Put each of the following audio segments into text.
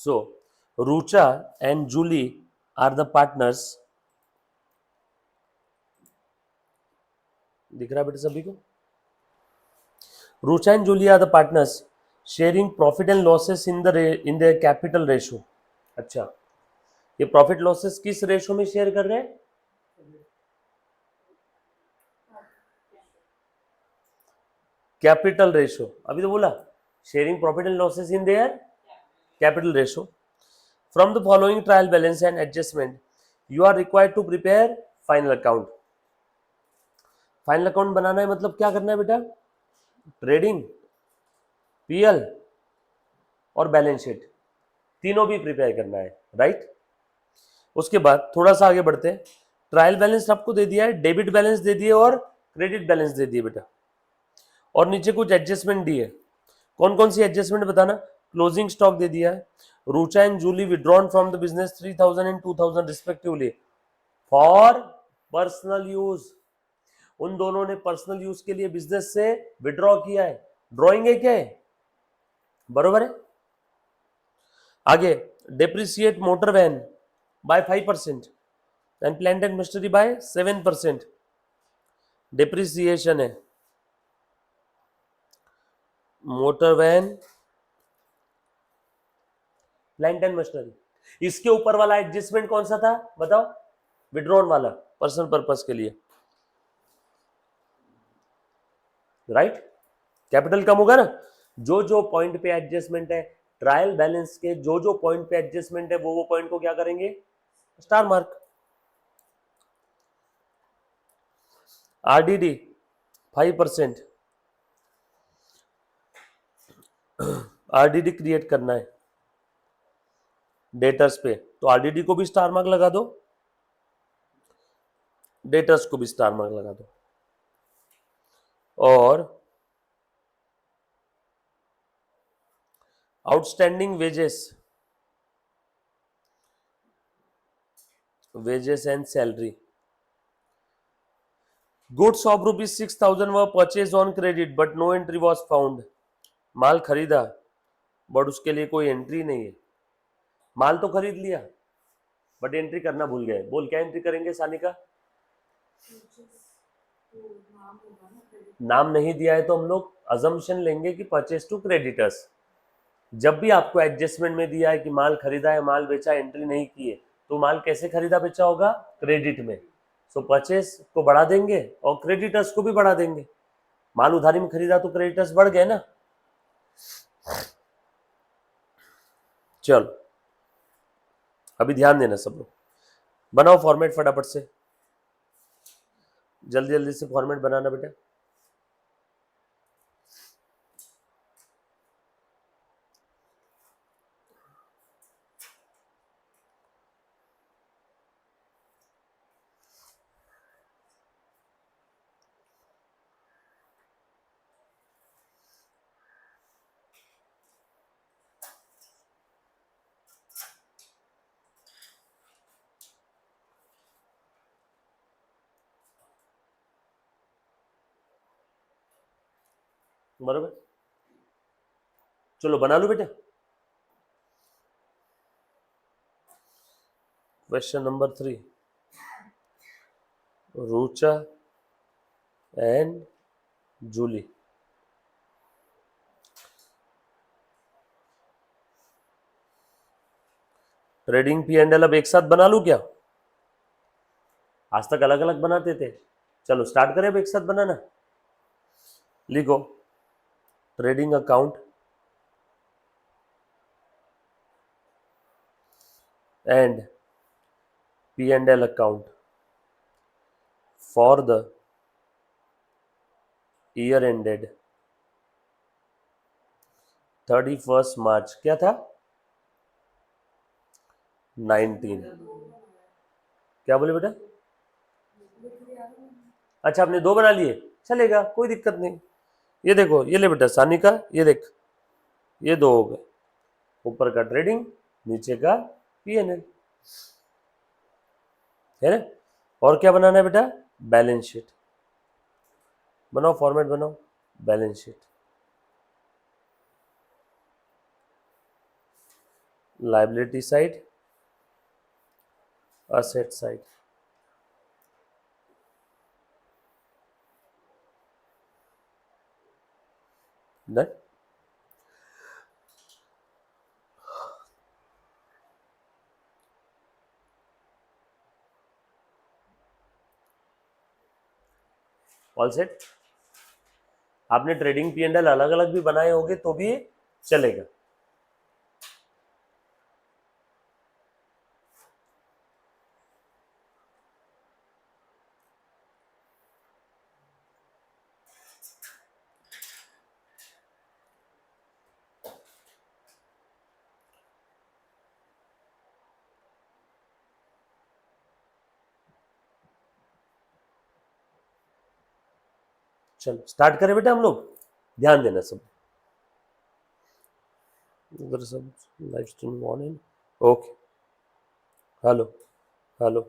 So Rucha and Julie are the partners, दिख रहा है बेटा सभी को? Rucha and Julie are the partners sharing profit and losses in the capital ratio. अच्छा, ये प्रॉफिट लॉसेस किस रेशो में शेयर कर रहे हैं? Capital ratio. अभी तो बोला sharing profit and losses in their capital ratio. From the following trial balance and adjustment you are required to prepare final account. Final account बनाना है मतलब क्या करना है बेटा? ट्रेडिंग, पीएल और बैलेंस शीट तीनों भी प्रिपेयर करना है, राइट? उसके बाद थोड़ा सा आगे बढ़ते हैं। ट्रायल बैलेंस आपको दे दिया है, डेबिट बैलेंस दे दिए और क्रेडिट बैलेंस दे दिए बेटा, और नीचे कुछ एडजस्टमेंट दी है। कौन कौन सी एडजस्टमेंट बताना? क्लोजिंग स्टॉक दे दिया है, Rucha and Julie withdrawn from the business 3000 and 2000 respectively for personal use. उन दोनों ने पर्सनल यूज के लिए बिजनेस से विड्रॉ किया है। ड्रॉइंग है क्या है? बरोबर है। आगे depreciate motor van by 5% and plant and machinery by 7%। Depreciation है motor van, plant and machinery. इसके ऊपर वाला एडजस्टमेंट कौन सा था बताओ? विड्रॉन वाला, पर्सनल पर्पस के लिए, राइट? कैपिटल कम होगा ना। जो जो पॉइंट पे एडजस्टमेंट है, ट्रायल बैलेंस के जो जो पॉइंट पे एडजस्टमेंट है, वो पॉइंट को क्या करेंगे? Star mark. RDD 5%, RDD create करना है डेटर्स पे, तो आरडीडी को भी स्टार मार्क लगा दो, डेटर्स को भी स्टार मार्क लगा दो। और outstanding wages, wages and salary, goods of ₹6,000 were purchase on credit but no entry was found. माल खरीदा बट उसके लिए कोई एंट्री नहीं है। माल तो खरीद लिया बट एंट्री करना भूल गए। बोल क्या एंट्री करेंगे सानिका? नाम नहीं दिया है तो हम लोग अजम्पशन लेंगे कि परचेज टू क्रेडिटर्स। जब भी आपको एडजस्टमेंट में दिया है कि माल खरीदा है, माल बेचा, एंट्री नहीं की है, तो माल कैसे खरीदा बेचा होगा? क्रेडिट में। सो परचेज को बढ़ा देंगे और क्रेडिटर्स को भी बढ़ा देंगे। माल उधारी में खरीदा तो क्रेडिटर्स बढ़ गए ना। चलो अभी ध्यान देना सब लोग, बनाओ फॉर्मेट फटाफट से, जल्दी जल्दी से फॉर्मेट बनाना बेटा। बरोबर, चलो बना लो बेटा। Question number 3, Rucha and Julie. Trading P and L अब एक साथ बना लूं क्या? आज तक अलग अलग बनाते थे। चलो स्टार्ट करें अब एक साथ बनाना। लिखो trading account and P and L account for the year ended 31 मार्च, क्या था? 19। क्या बोले बेटा? अच्छा आपने 2 बना लिए, चलेगा कोई दिक्कत नहीं। ये देखो, ये ले बेटा सानिका, ये देख, ये 2 हो गए। ऊपर का ट्रेडिंग, नीचे का पीएनएल, है ना? और क्या बनाना है बेटा? बैलेंस शीट बनाओ, फॉर्मेट बनाओ, balance sheet. Liability side, asset side. Done. All set. आपने ट्रेडिंग पी एंड एल अलग अलग भी बनाए होंगे तो भी चलेगा। चलो स्टार्ट करें बेटा हम लोग, ध्यान देना सब। उधर सब लाइव स्ट्रीम ऑन है। Okay, hello hello.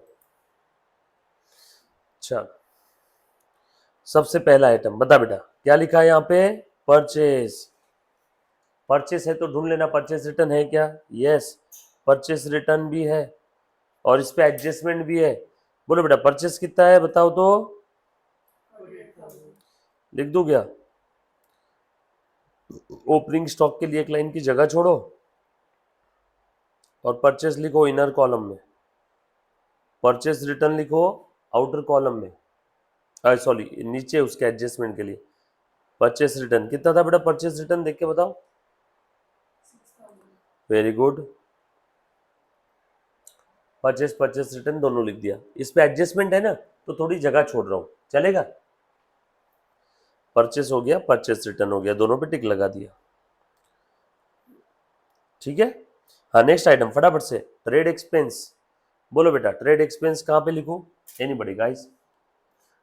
चलो सबसे पहला आइटम बता बेटा, क्या लिखा है यहाँ पे? परचेज। परचेस है तो ढूंढ लेना परचेस रिटर्न है क्या। यस, परचेस रिटर्न भी है और इस पे एडजस्टमेंट भी है। बोलो बेटा परचेस कितना है बताओ तो, लिख दूं क्या? ओपनिंग स्टॉक के लिए एक लाइन की जगह छोड़ो और परचेस लिखो इनर कॉलम में, परचेस रिटर्न लिखो आउटर कॉलम में, सॉरी नीचे उसके एडजस्टमेंट के लिए। परचेस रिटर्न कितना था बेटा? परचेस रिटर्न देख के बताओ। Very good, purchase purchase return दोनों लिख दिया। इस पे एडजस्टमेंट है ना तो थोड़ी जगह छोड़ रहा हूं, चलेगा? परचेस हो गया, परचेस रिटर्न हो गया, दोनों पे टिक लगा दिया। ठीक है। हाँ नेक्स्ट आइटम फटाफट से, ट्रेड एक्सपेंस। बोलो बेटा ट्रेड एक्सपेंस कहाँ पे लिखूं? Anybody guys?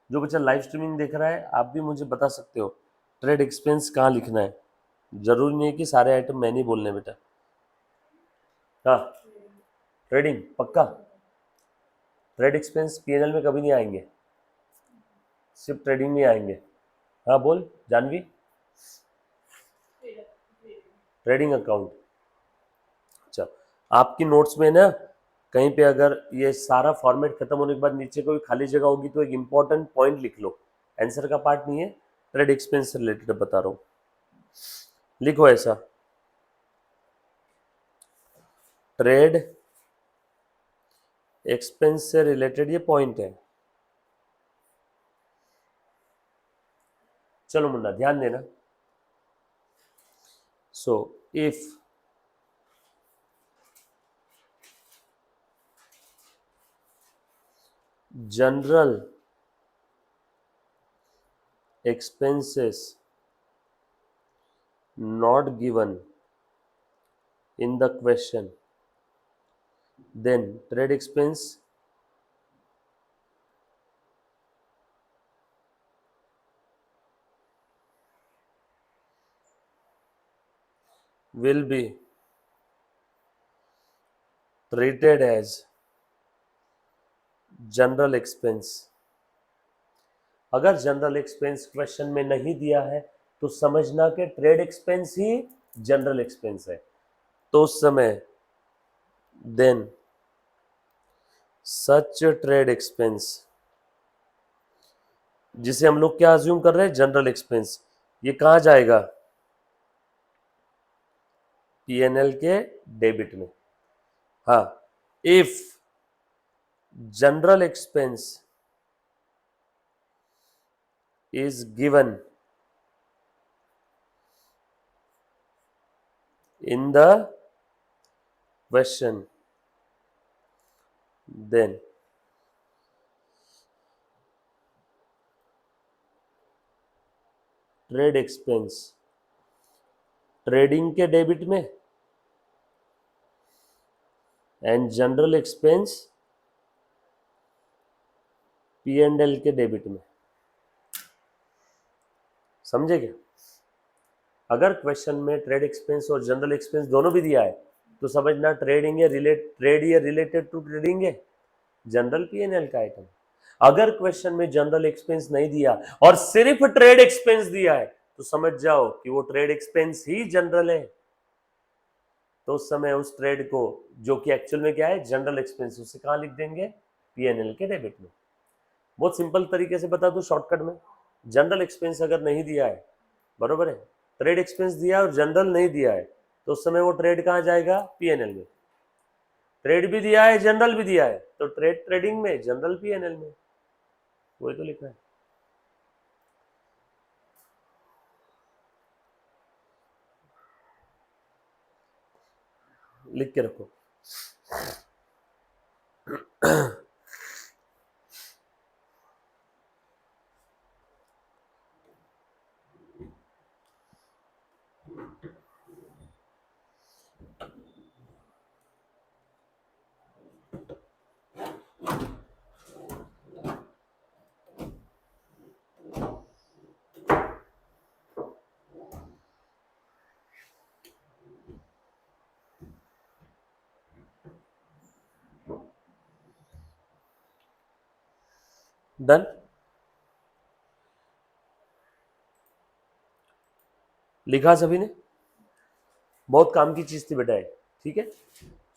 जो बच्चा लाइव स्ट्रीमिंग देख रहा है आप भी मुझे बता सकते हो ट्रेड एक्सपेंस कहाँ लिखना है। जरूरी नहीं है कि सारे आइटम मैं नहीं बोलने बेटा। हाँ ट्रेडिंग पक्का। ट्रेड एक्सपेंस पीएनएल में कभी नहीं आएंगे, सिर्फ ट्रेडिंग में आएंगे। हाँ बोल जानवी। Trading account. अच्छा, आपकी नोट्स में ना कहीं पे अगर ये सारा फॉर्मेट खत्म होने के बाद नीचे कोई खाली जगह होगी तो एक इंपॉर्टेंट पॉइंट लिख लो। आंसर का पार्ट नहीं है, ट्रेड एक्सपेंस से रिलेटेड बता रहा हूँ, लिखो ऐसा। ट्रेड एक्सपेंस से रिलेटेड ये पॉइंट है। चलो मुन्ना ध्यान देना। So if general expenses not given in the question, then trade expense will be treated as general expense. अगर जनरल एक्सपेंस क्वेश्चन में नहीं दिया है तो समझना कि ट्रेड एक्सपेंस ही जनरल एक्सपेंस है, तो उस समय देन सच ट्रेड एक्सपेंस, जिसे हम लोग क्या अज्यूम कर रहे हैं जनरल एक्सपेंस, ये कहां जाएगा? पीएनएल के डेबिट में। हाँ, if general expense is given in the question, then trade expense trading के डेबिट में and general expense P and L के डेबिट में। समझे क्या? अगर क्वेश्चन में ट्रेड एक्सपेंस और जनरल एक्सपेंस दोनों भी दिया है तो समझना ट्रेडिंग है ट्रेड ये रिलेटेड टू ट्रेडिंग है, जनरल पी एंड एल का आइटम। अगर क्वेश्चन में जनरल एक्सपेंस नहीं दिया और सिर्फ ट्रेड एक्सपेंस दिया है तो समझ जाओ कि वो ट्रेड एक्सपेंस ही जनरल है। तो उस समय उस ट्रेड को, जो कि एक्चुअल में क्या है जनरल एक्सपेंस, उसे कहाँ लिख देंगे, पीएनएल के डेबिट में। बहुत सिंपल तरीके से बता दूं शॉर्टकट में, जनरल एक्सपेंस अगर नहीं दिया है, बरोबर है, ट्रेड एक्सपेंस दिया और जनरल नहीं दिया है, तो उस समय वो ट्रेड कहाँ जाएगा, पीएनएल में। ट्रेड भी दिया है जनरल भी दिया है, तो ट्रेड ट्रेडिंग में, जनरल पीएनएल में, वही तो लिखा है। लिख के रखो। डन, लिखा सभी ने, बहुत काम की चीज थी बेटा ये, ठीक है।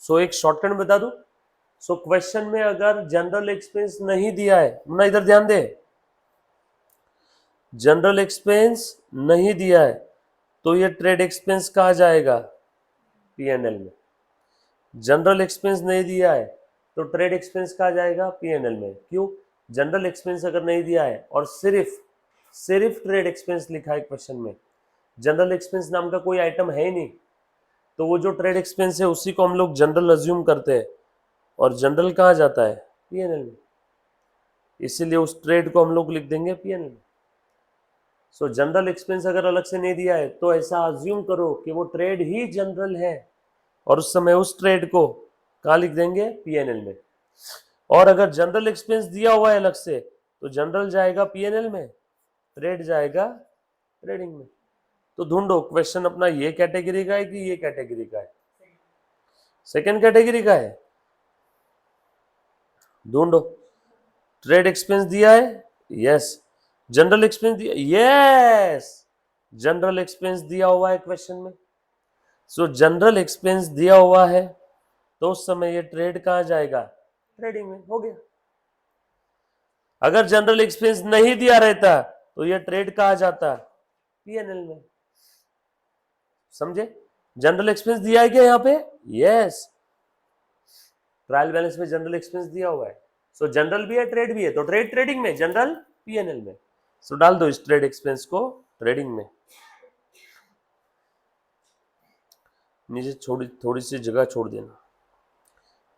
सो एक शॉर्टकट में बता दूं, सो क्वेश्चन में अगर जनरल एक्सपेंस नहीं दिया है, मुन्ना इधर ध्यान दे, जनरल एक्सपेंस नहीं दिया है तो ये ट्रेड एक्सपेंस कहाँ जाएगा, पीएनएल में। जनरल एक्सपेंस नहीं दिया है तो ट्रेड एक्सपेंस कहाँ जाएगा, पीएनएल में। क्यों, जनरल एक्सपेंस अगर नहीं दिया है और सिर्फ सिर्फ ट्रेड एक्सपेंस लिखा है क्वेश्चन में, जनरल एक्सपेंस नाम का कोई आइटम है ही नहीं, तो वो जो ट्रेड एक्सपेंस है उसी को हम लोग जनरल अज्यूम करते हैं, और जनरल कहाँ जाता है, पीएनएल में, इसीलिए उस ट्रेड को हम लोग लिख देंगे पीएनएल में। सो जनरल एक्सपेंस अगर अलग से नहीं दिया है तो ऐसा अज्यूम करो कि वो ट्रेड ही जनरल है, और उस समय उस ट्रेड को कहाँ लिख देंगे, पीएनएल में। और अगर जनरल एक्सपेंस दिया हुआ है अलग से तो जनरल जाएगा पीएनएल में, ट्रेड जाएगा ट्रेडिंग में। तो ढूंढो क्वेश्चन अपना ये कैटेगरी का है कि ये कैटेगरी का है, सेकेंड कैटेगरी का है, ढूंढो। ट्रेड एक्सपेंस दिया है, यस। जनरल एक्सपेंस दिया, यस, जनरल एक्सपेंस दिया हुआ है क्वेश्चन में। सो जनरल एक्सपेंस दिया हुआ है तो उस समय ये ट्रेड कहाँ जाएगा, ट्रेडिंग में, हो गया। अगर जनरल एक्सपेंस नहीं दिया रहता तो ये ट्रेड कहाँ जाता, पीएनएल में। समझे, जनरल एक्सपेंस दिया है क्या यहाँ पे, यस, ट्रायल बैलेंस में जनरल एक्सपेंस दिया हुआ है। सो जनरल भी है ट्रेड भी है, तो ट्रेड ट्रेडिंग में, जनरल पीएनएल में। सो डाल दो इस ट्रेड एक्सपेंस को ट्रेडिंग में। नीचे थोड़ी सी जगह छोड़ देना,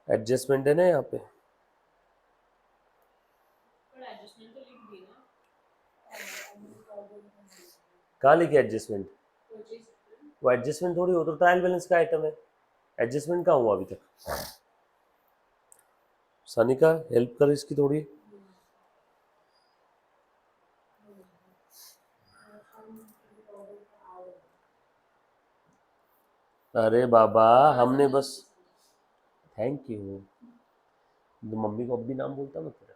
एडजस्टमेंट है ना यहाँ पे, कहाँ लिखे एडजस्टमेंट, वो एडजस्टमेंट थोड़ी हो, तो ट्रायल बैलेंस का आइटम है, एडजस्टमेंट कहाँ हुआ अभी तक। सानिका हेल्प कर इसकी थोड़ी, अरे बाबा हमने बस, थैंक यू, मम्मी को अब भी नाम बोलता मैं तेरा।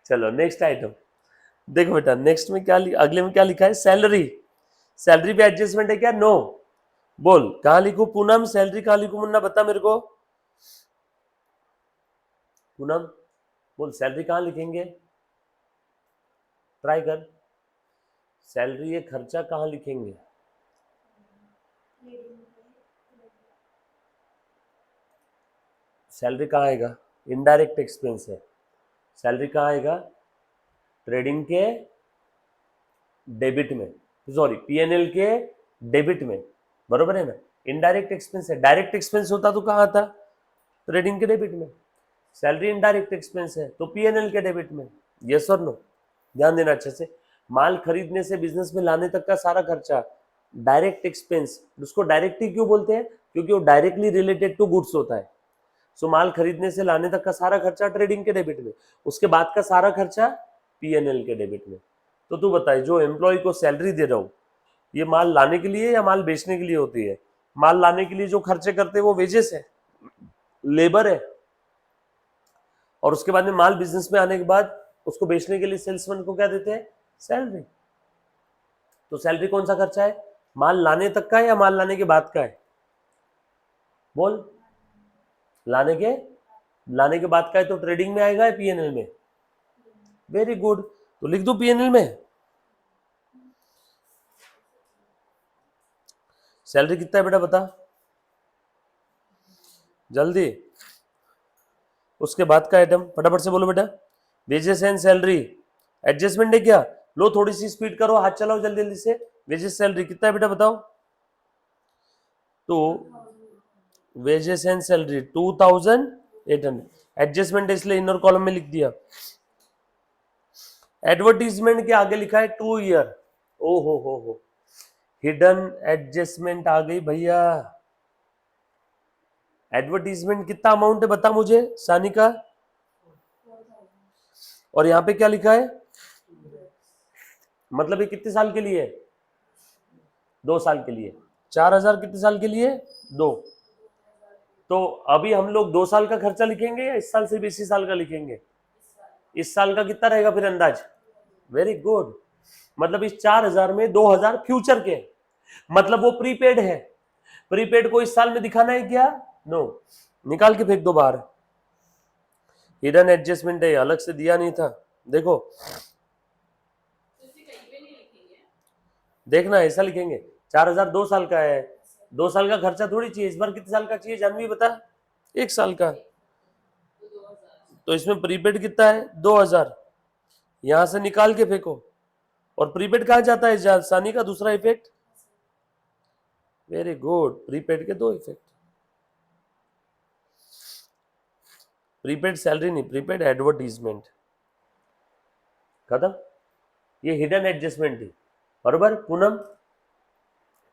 चलो नेक्स्ट आइटम देखो बेटा, नेक्स्ट में क्या अगले में क्या लिखा है, सैलरी। सैलरी पे एडजस्टमेंट है क्या, नो। बोल कहाँ लिखूं, पूनम सैलरी कहाँ लिखूं, मुन्ना बता मेरे को, पूनम बोल सैलरी कहाँ लिखेंगे, ट्राई कर, सैलरी ये खर्चा कहाँ लिखेंगे, सैलरी कहाँ आएगा, इनडायरेक्ट एक्सपेंस है, सैलरी कहाँ आएगा, ट्रेडिंग के डेबिट में, सॉरी पीएनएल के डेबिट में, बरोबर है ना। इनडायरेक्ट एक्सपेंस है, डायरेक्ट एक्सपेंस होता तो कहाँ था, ट्रेडिंग के डेबिट में। सैलरी इनडायरेक्ट एक्सपेंस है तो पीएनएल के डेबिट में, यस और नो, ध्यान देना अच्छे से। माल खरीदने से बिजनेस में लाने तक का सारा खर्चा डायरेक्ट एक्सपेंस, उसको डायरेक्ट ही क्यों बोलते हैं, क्योंकि वो डायरेक्टली रिलेटेड टू गुड्स होता है। सो माल खरीदने से लाने तक का सारा खर्चा ट्रेडिंग के डेबिट में, उसके बाद का सारा खर्चा पीएनएल के डेबिट में। तो तू बताए, जो एम्प्लॉय को सैलरी दे रहा हूँ, ये माल लाने के लिए या माल बेचने के लिए होती है, माल लाने के लिए जो खर्चे करते हैं वो वेजेस है, लेबर है, और उसके बाद में माल बिजनेस में आने के बाद उसको बेचने के लिए सेल्समैन को क्या देते हैं, सैलरी। तो सैलरी कौन सा खर्चा है, माल लाने तक का है या माल लाने के बाद का है? बोल, लाने के बाद का है, तो ट्रेडिंग में आएगा या पीएनएल में? वेरी गुड, तो लिख दो पीएनएल में। सैलरी कितना है बेटा बता जल्दी, उसके बाद का आइटम फटाफट से बोलो बेटा। वेजेस एंड सैलरी, एडजस्टमेंट है क्या? लो थोड़ी सी स्पीड करो, हाथ चलाओ जल्दी जल्दी से। वेजेस सैलरी कितना है बेटा बताओ। तो वेजेस एंड सैलरी 2800, एडजस्टमेंट इसलिए इनर कॉलम में लिख दिया। एडवर्टीजमेंट के आगे लिखा है 2 ईयर, ओ हो, हिडन एडजस्टमेंट आ गई भैया। एडवर्टीजमेंट कितना अमाउंट है बता मुझे सानिका, और यहाँ पे क्या लिखा है, मतलब ये कितने साल के लिए है? 2 साल के लिए। 4000 कितने साल के लिए? 2। तो अभी हम लोग 2 साल का खर्चा लिखेंगे या इस साल से भी इसी साल का लिखेंगे? इस साल का कितना रहेगा फिर अंदाज? वेरी गुड, मतलब इस 4000 में 2000 फ्यूचर के, मतलब वो प्रीपेड है। प्रीपेड को इस साल में दिखाना है क्या? नो, निकाल के फेंक दो बाहर। हिडन एडजस्टमेंट है, अलग से दिया नहीं था, देखो देखना ऐसा लिखेंगे। 4000 2 साल का है, 2 साल का खर्चा थोड़ी चाहिए, इस बार कितने साल का चाहिए जानवी बता? 1 साल का। तो इसमें प्रीपेड कितना है? 2000, यहां से निकाल के फेंको। और प्रीपेड कहा जाता है सानी का दूसरा इफेक्ट? वेरी गुड, प्रीपेड के 2 इफेक्ट। प्रीपेड सैलरी नहीं, प्रीपेड एडवर्टीजमेंट, खत्म। ये हिडन एडजस्टमेंट थी, बरोबर पूनम?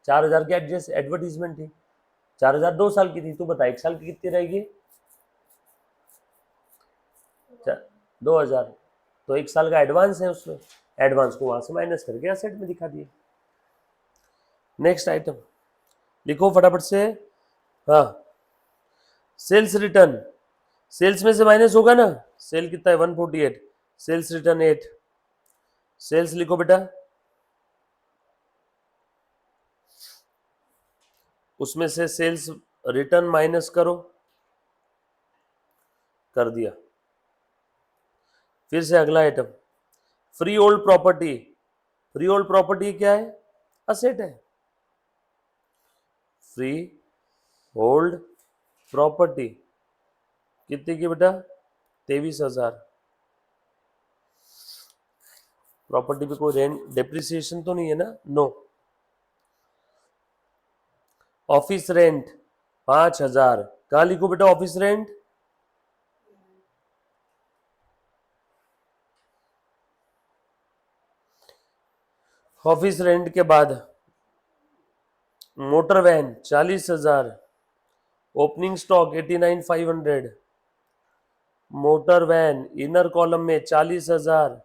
4000 की एडवर्टीजमेंट थी, 4000 2 साल की थी, तू बता 1 साल की कितनी रहेगी? 2000, तो 1 साल का एडवांस है, उसमें एडवांस को वहां से माइनस करके एसेट में दिखा दिए। नेक्स्ट आइटम लिखो फटाफट से। हाँ, सेल्स रिटर्न, सेल्स में से माइनस होगा ना, सेल कितना है? 148, सेल्स रिटर्न 8, सेल्स लिखो बेटा, उसमें से सेल्स रिटर्न माइनस करो, कर दिया। फिर से अगला item, free hold property. Free hold property क्या है? असेट है। फ्री होल्ड प्रॉपर्टी कितनी की बेटा? 23,000। प्रॉपर्टी पे कोई रेंट डेप्रिसिएशन तो नहीं है ना? नो। ऑफिस रेंट 5000, कहा लिखो बेटा ऑफिस रेंट? ऑफिस रेंट के बाद motor van 40,000, opening stock 89,500, motor van inner column में 40,000,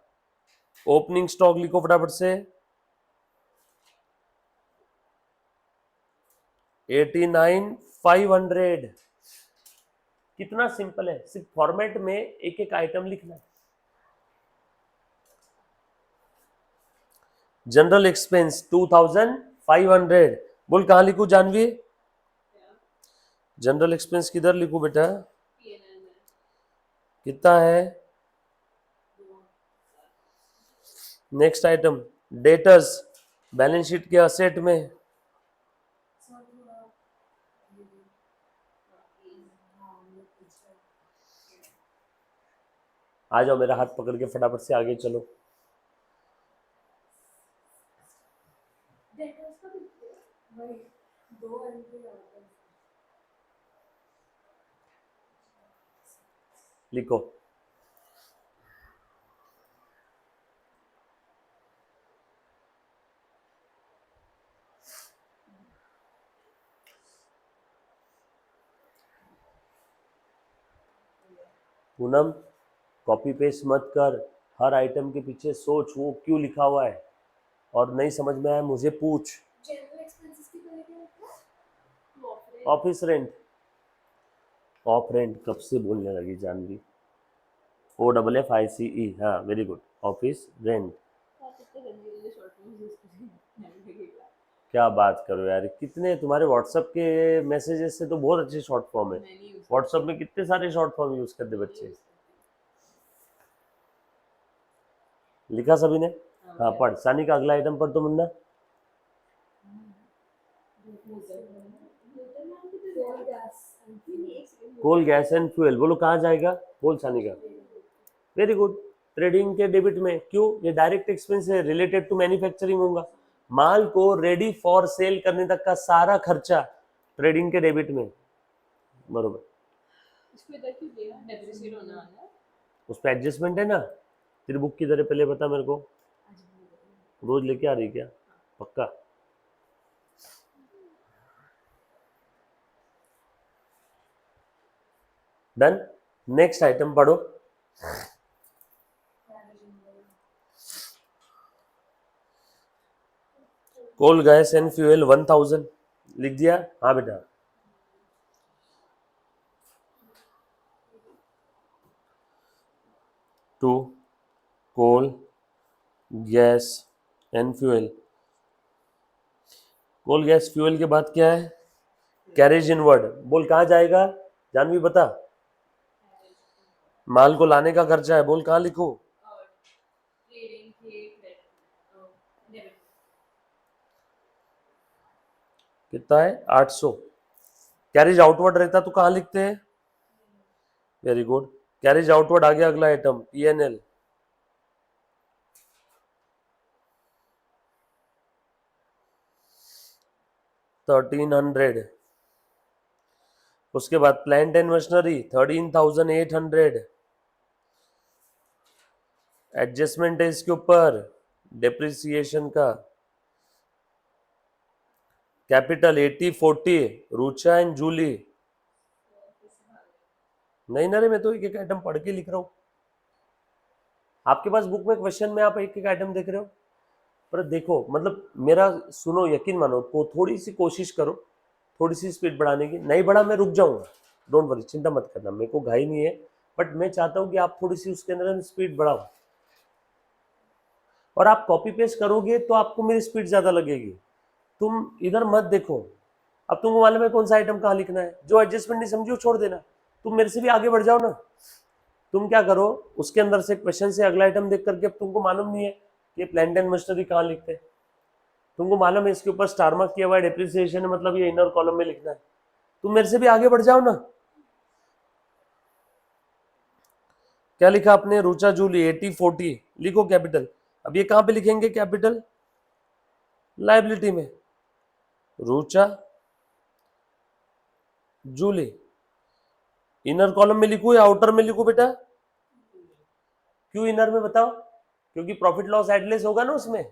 ओपनिंग स्टॉक लिखो फटाफट से 89,500। कितना सिंपल है, सिर्फ फॉर्मेट में एक एक आइटम लिखना है। जनरल एक्सपेंस 2,500, बोल कहां लिखू जानवी? जनरल एक्सपेंस किधर लिखू बेटा? कितना है? Next item, debtors, balance sheet के असेट में आ जाओ, मेरा हाथ पकड़ के फटाफट से आगे चलो। लिखो पूनम, कॉपी पेस्ट मत कर, हर आइटम के पीछे सोच वो क्यों लिखा हुआ है, और नहीं समझ में आया मुझे पूछ। ऑफिस रेंट, ऑफ रेंट कब से बोलने लगी जानवी? OFFICE, हाँ वेरी गुड, ऑफिस रेंट। क्या बात करो यार, कितने तुम्हारे व्हाट्सएप के मैसेजेस से तो बहुत अच्छे शॉर्ट फॉर्म है। व्हाट्सएप में कितने सारे शॉर्ट फॉर्म यूज करते बच्चे। लिखा सभी ने? हाँ पढ़, सानी का अगला आइटम पढ़ तो मुन्ना। कोल गैस एंड फ्यूल, बोलो कहाँ जाएगा? बोल सानी का। Very good. ट्रेडिंग के डेबिट में, क्यों? ये डायरेक्ट एक्सपेंस है, रिलेटेड टू मैन्युफैक्चरिंग होगा। माल को रेडी फॉर सेल करने तक का सारा खर्चा ट्रेडिंग के डेबिट में, बरोबर। उस पर एडजस्टमेंट है ना। तेरी बुक की तरह पहले बता मेरे को, रोज लेके आ रही क्या? पक्का? डन। नेक्स्ट आइटम पढ़ो। कोल गैस एंड फ्यूल 1000 लिख दिया? हाँ बेटा। To coal gas and fuel. Coal gas fuel के बाद क्या है? Carriage inward. बोल कहाँ जाएगा? जानवी बता। माल को लाने का खर्चा है, बोल कहाँ लिखो? कितना है? 800। कैरेज आउटवर्ड रहता तो कहाँ लिखते हैं? Very good. कैरेज आउटवर्ड आ गया अगला आइटम, पीएनएल। $1300। उसके बाद प्लांट एंड मशीनरी 13,800। एडजस्टमेंट है इसके ऊपर डेप्रिसिएशन का। Capital 8040, Rucha and Julie. नहीं ना रे, मैं तो एक एक आइटम पढ़ के लिख रहा हूँ। आपके पास बुक में क्वेश्चन में आप एक एक आइटम देख रहे हो, पर देखो मतलब मेरा सुनो, यकीन मानो, तो थोड़ी सी कोशिश करो, थोड़ी सी स्पीड बढ़ाने की। नहीं बढ़ा मैं रुक जाऊंगा, डोंट वरी, चिंता मत करना, मेरे को घाई नहीं है, बट मैं चाहता हूँ कि आप थोड़ी सी उसके अंदर स्पीड बढ़ाओ। और आप कॉपी पेस्ट करोगे तो आपको मेरी स्पीड ज़्यादा लगेगी। तुम इधर मत देखो। अब तुमको मालूम है कौन सा आइटम कहाँ लिखना है। जो एडजस्टमेंट नहीं समझी वो छोड़ देना, तुम मेरे से भी आगे बढ़ जाओ ना। तुम क्या करो, उसके अंदर से क्वेश्चन से अगला आइटम देख करके, अब तुमको मालूम नहीं है कि प्लांट एंड मशीनरी कहाँ लिखते हैं, तुमको मालूम है इसके ऊपर स्टार मार्क किया हुआ है डेप्रिसिएशन है, मतलब ये इनर कॉलम में लिखना है। तुम मेरे से भी आगे बढ़ जाओ ना। क्या लिखा आपने? रूचा जूली 8040 लिखो कैपिटल। अब ये कहां पे लिखेंगे कैपिटल? लाइबिलिटी में। रूचा जूली इनर कॉलम में लिखूं या आउटर में लिखूं बेटा? क्यों इनर में बताओ? क्योंकि प्रॉफिट लॉस एडलेस होगा ना उसमें,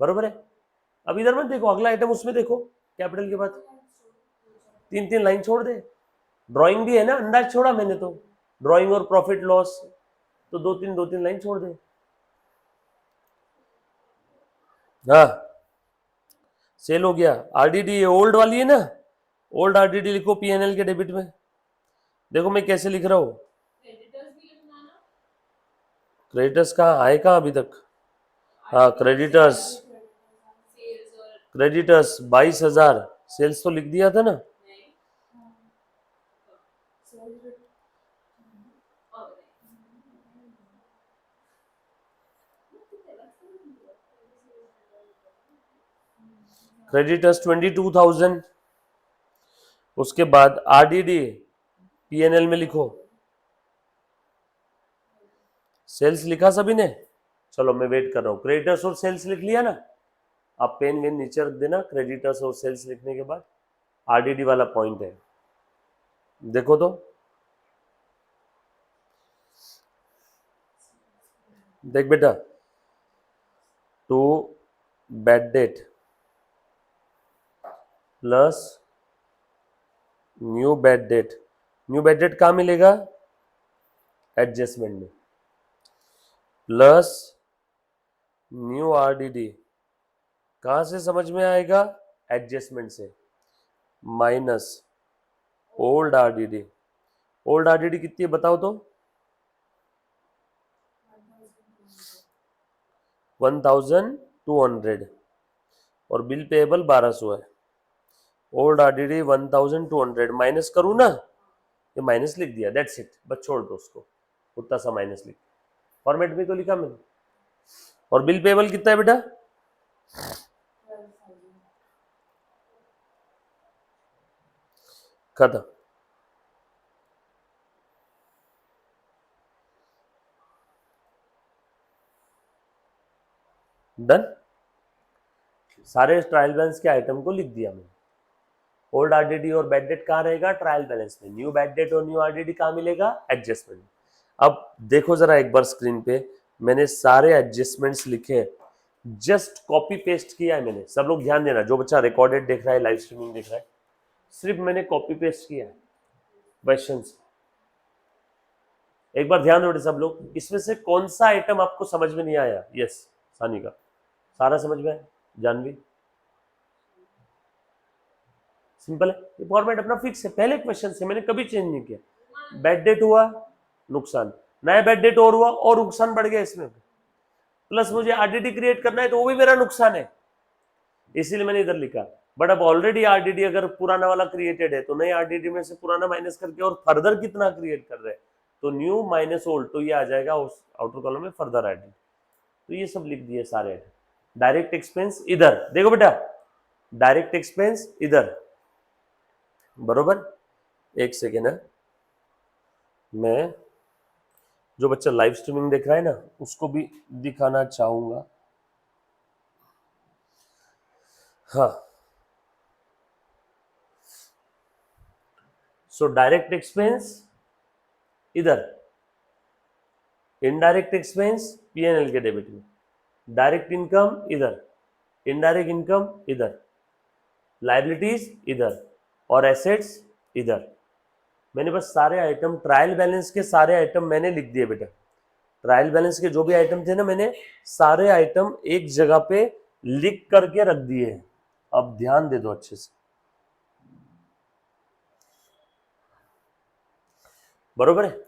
बरोबर है। अब इधर मत देखो, अगला आइटम उसमें देखो, कैपिटल के बाद 3-3 लाइन छोड़ दे। ड्राइंग भी है ना, अंदाज छोड़ा मैंने तो, ड्राइंग और प्रॉफिट लॉस, तो 2-3 लाइन छोड़ दे। हाँ सेल हो गया। आरडीडी ये ओल्ड वाली है ना, ओल्ड आरडीडी लिखो पीएनएल के डेबिट में। देखो मैं कैसे लिख रहा हूँ। क्रेडिटर्स कहाँ आए, कहाँ अभी तक? हाँ क्रेडिटर्स, क्रेडिटर्स 22,000। सेल्स तो लिख दिया था ना। क्रेडिटर्स 22,000। उसके बाद आरडीडी पीएनएल में लिखो। सेल्स लिखा सभी ने? चलो मैं वेट कर रहा हूँ। क्रेडिटर्स और सेल्स लिख लिया ना? आप पेन वेन नीचे रख देना, क्रेडिटर्स और सेल्स लिखने के बाद आरडीडी वाला पॉइंट है, देखो तो। देख बेटा, to bad debt plus new bad debt. New bad debt कहाँ मिलेगा? एडजस्टमेंट में। प्लस न्यू आरडीडी कहाँ से समझ में आएगा? एडजस्टमेंट से। Minus old RDD. Old RDD कितनी है बताओ तो? 1200 और बिल पेएबल 1200 है। ओल्ड आरडीडी 1200 माइनस करूँ ना, ये माइनस लिख दिया, दैट्स इट, बस छोड़ दो उसको, उतना सा माइनस लिख, फॉर्मेट में तो लिखा मैंने। और बिल पेएबल कितना है बेटा? खत्म। डन। सारे ट्रायल बैलेंस के आइटम को लिख दिया मैंने। ओल्ड आरडीडी और बैड डेट कहाँ रहेगा? ट्रायल बैलेंस में। न्यू बैड डेट और न्यू आरडीडी कहाँ मिलेगा? एडजस्टमेंट। अब देखो जरा एक बार स्क्रीन पे, मैंने सारे एडजस्टमेंट्स लिखे, जस्ट कॉपी पेस्ट किया है मैंने। सब लोग ध्यान देना, जो बच्चा रिकॉर्डेड देख रहा है, लाइव स्ट्रीमिंग देख रहा है, सिर्फ मैंने कॉपी पेस्ट किया है क्वेश्चन। एक बार ध्यान दो सब लोग, इसमें से कौन सा आइटम आपको समझ में नहीं आया? यस सानी का सारा समझ में आया? जानवी सिंपल है, ये फॉर्मेट अपना फिक्स है, पहले क्वेश्चन से मैंने कभी चेंज नहीं किया। बैड डेट हुआ नुकसान, नया बैड डेट और हुआ और नुकसान बढ़ गया इसमें, प्लस मुझे आरडीडी क्रिएट करना है तो वो भी मेरा नुकसान है, इसीलिए मैंने इधर लिखा। बट अब ऑलरेडी आरडीडी अगर पुराना वाला क्रिएटेड है तो नए आरडीडी में से पुराना माइनस करके और फर्दर कितना क्रिएट कर रहे हैं, तो न्यू माइनस ओल्ड, तो ये आ जाएगा उस आउटर कॉलम में फर्दर आरडीडी। तो ये सब लिख दिए सारे। डायरेक्ट एक्सपेंस इधर देखो बेटा, डायरेक्ट एक्सपेंस इधर, बरोबर। एक सेकेंड है, मैं जो बच्चा लाइव स्ट्रीमिंग देख रहा है ना उसको भी दिखाना चाहूंगा। हाँ, सो डायरेक्ट एक्सपेंस इधर, इनडायरेक्ट एक्सपेंस पीएनएल के डेबिट में, डायरेक्ट इनकम इधर, इनडायरेक्ट इनकम इधर, लायबिलिटीज इधर और एसेट्स इधर। मैंने बस सारे आइटम, ट्रायल बैलेंस के सारे आइटम मैंने लिख दिए बेटा। ट्रायल बैलेंस के जो भी आइटम थे ना, मैंने सारे आइटम एक जगह पे लिख करके रख दिए हैं। अब ध्यान दे दो अच्छे से, बरोबर है?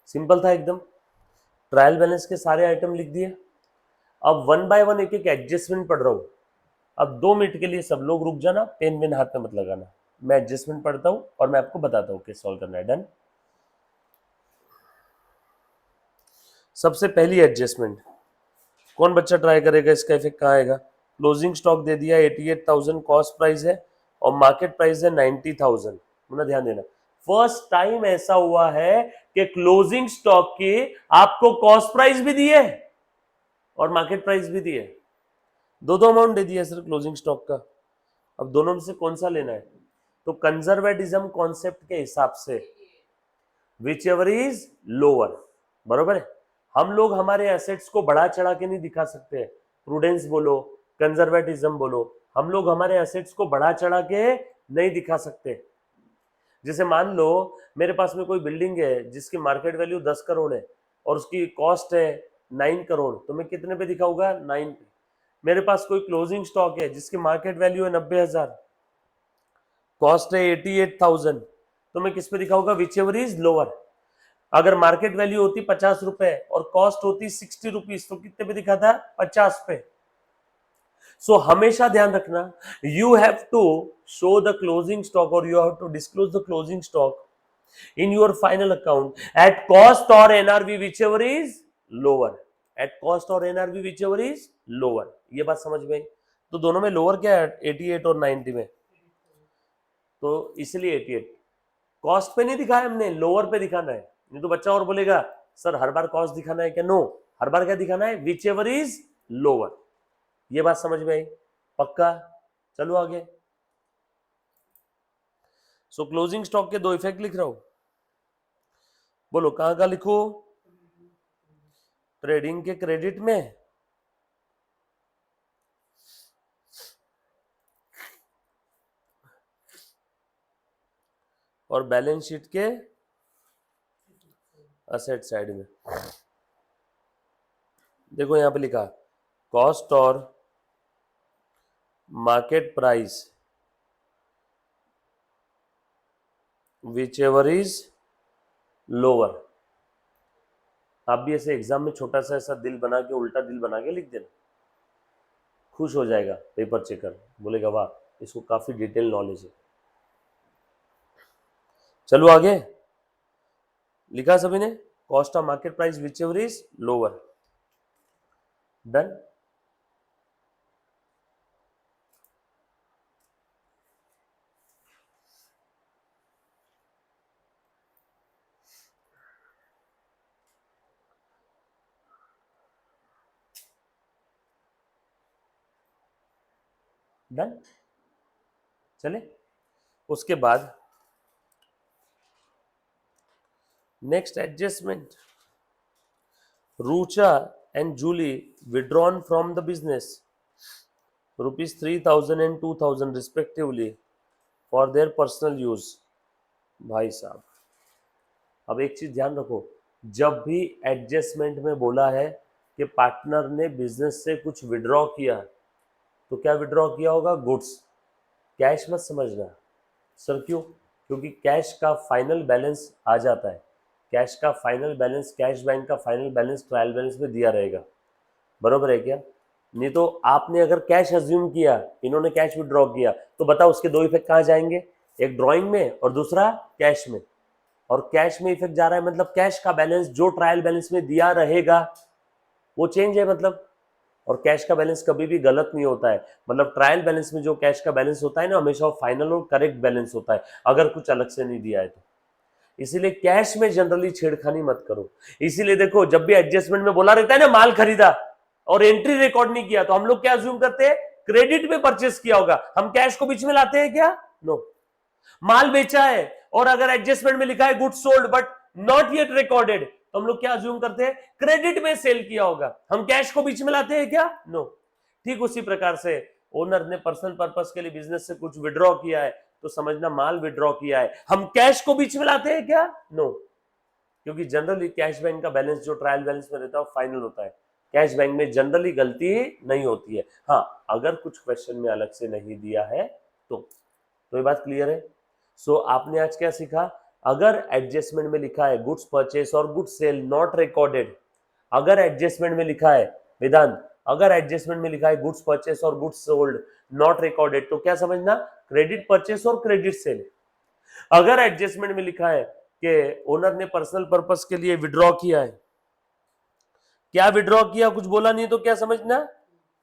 सिंपल था एकदम। ट्रायल बैलेंस के सारे आइटम लिख दिए। अब वन बाय वन एक एक एडजस्टमेंट पढ़ रहा हूं। अब 2 मिनट के लिए सब लोग रुक जाना, पेन वेन हाथ में मत लगाना, मैं एडजस्टमेंट पढ़ता हूं और मैं आपको बताता हूं कैसे सॉल्व करना है। डन। सबसे पहली एडजस्टमेंट, कौन बच्चा ट्राई करेगा? इसका इफेक्ट कहाँ आएगा? क्लोजिंग स्टॉक दे दिया 88,000 कॉस्ट प्राइस है और मार्केट प्राइस है 90,000। मुझे ध्यान देना, फर्स्ट टाइम ऐसा हुआ है कि क्लोजिंग स्टॉक की आपको कॉस्ट प्राइस भी दी है और मार्केट प्राइस भी दी है, दो अमाउंट दे दिया सिर्फ क्लोजिंग स्टॉक का। अब दोनों में से कौन सा लेना है? तो कंजर्वेटिज्म कॉन्सेप्ट के हिसाब से विच एवर इज लोअर, बरोबर है। हम लोग हमारे एसेट्स को बढ़ा चढ़ा के नहीं दिखा सकते, प्रूडेंस बोलो, कंजर्वेटिज्म बोलो, हम लोग हमारे एसेट्स को बढ़ा चढ़ा के नहीं दिखा सकते। जैसे मान लो मेरे पास में कोई बिल्डिंग है जिसकी मार्केट वैल्यू 10 करोड़ है और उसकी कॉस्ट है 9 करोड़, तो मैं कितने पे दिखाऊंगा? 9 पे। मेरे पास कोई क्लोजिंग स्टॉक है जिसकी मार्केट वैल्यू है 90,000, कॉस्ट है 88,000, तो मैं किस पे दिखाऊंगा? विच एवर इज लोअर। अगर मार्केट वैल्यू होती 50 रुपए और कॉस्ट होती 60 रुपीज, तो कितने पे दिखाता? 50 पे। सो हमेशा ध्यान रखना, you have to show the closing stock और you have to disclose the closing stock in your final account at cost or NRV whichever is lower, at cost or NRV whichever is lower। ये बात समझ में आई? तो दोनों में lower क्या है? 88 और 90 में, तो इसलिए 88। कॉस्ट पे नहीं दिखाया हमने, लोअर पे दिखाना है। नहीं तो बच्चा और बोलेगा सर हर बार कॉस्ट दिखाना है क्या? नो, हर बार क्या दिखाना है? विच एवर इज लोअर। ये बात समझ में आई? पक्का? चलो आगे। सो क्लोजिंग स्टॉक के दो इफेक्ट लिख रहा हूं, बोलो कहां का लिखो? ट्रेडिंग के क्रेडिट में और बैलेंस शीट के असेट साइड में। देखो यहां पे लिखा कॉस्ट और market price which ever is lower. आप भी ऐसे एग्जाम में छोटा सा ऐसा दिल बना के, उल्टा दिल बना के लिख देना, खुश हो जाएगा पेपर चेकर, बोलेगा वाह इसको काफी डिटेल नॉलेज है। चलो आगे, लिखा सभी ने, cost of market price which ever is lower, done. Done, चले उसके बाद next adjustment, Rucha and Julie withdrawn from the business rupees 3000 and 2000 respectively for their personal use। भाई साहब, अब एक चीज ध्यान रखो, जब भी एडजस्टमेंट में बोला है कि पार्टनर ने बिजनेस से कुछ विड्रॉ किया, तो क्या विड्रॉ किया होगा? गुड्स, कैश मत समझना। सर क्यों? क्योंकि कैश का फाइनल बैलेंस आ जाता है, कैश का फाइनल बैलेंस, कैश बैंक का फाइनल बैलेंस ट्रायल बैलेंस में दिया रहेगा, बरोबर है क्या? नहीं तो आपने अगर कैश अज्यूम किया, इन्होंने कैश विड्रॉ किया, तो बताओ उसके दो इफेक्ट कहाँ जाएंगे? एक ड्रॉइंग में और दूसरा कैश में। और कैश में इफेक्ट जा रहा है मतलब कैश का बैलेंस जो ट्रायल बैलेंस में दिया रहेगा वो चेंज है मतलब। और कैश का बैलेंस कभी भी गलत नहीं होता है, मतलब ट्रायल बैलेंस में जो कैश का बैलेंस होता है ना, हमेशा वो फाइनल और करेक्ट बैलेंस होता है, अगर कुछ अलग से नहीं दिया है तो। इसीलिए कैश में जनरली छेड़खानी मत करो। इसीलिए देखो, जब भी एडजस्टमेंट में बोला रहता है ना माल खरीदा और एंट्री रिकॉर्ड नहीं किया, तो हम लोग क्या अज्यूम करते हैं? क्रेडिट में परचेस किया होगा। हम कैश को बीच में लाते हैं क्या? नो। माल बेचा है और अगर एडजस्टमेंट में लिखा है goods sold but not yet recorded, तो हम लोग क्या अज्यूम करते हैं? क्रेडिट में सेल किया होगा। हम कैश को बीच में लाते हैं क्या? नो। ठीक उसी प्रकार से ओनर ने पर्सनल पर्पस के लिए बिजनेस से कुछ विड्रॉ किया है, तो समझना माल विड्रॉ किया है। हम कैश को बीच में लाते हैं क्या? नो। क्योंकि जनरली कैश बैंक का बैलेंस जो ट्रायल बैलेंस में रहता है वो फाइनल होता है, कैश बैंक में जनरली गलती नहीं होती है। हाँ, अगर कुछ क्वेश्चन में अलग से नहीं दिया है तो ये बात क्लियर है। सो आपने आज क्या सीखा? अगर एडजस्टमेंट में लिखा है गुड्स परचेस और गुड्स सेल नॉट रिकॉर्डेड, अगर एडजस्टमेंट में लिखा है वेदांत, अगर एडजस्टमेंट में लिखा है गुड्स परचेस और गुड्स सोल्ड नॉट रिकॉर्डेड, तो क्या समझना? क्रेडिट परचेस और क्रेडिट सेल। अगर एडजस्टमेंट में लिखा है कि ओनर ने पर्सनल पर्पस के लिए विड्रॉ किया है, क्या विड्रॉ किया, कुछ बोला नहीं, तो क्या समझना?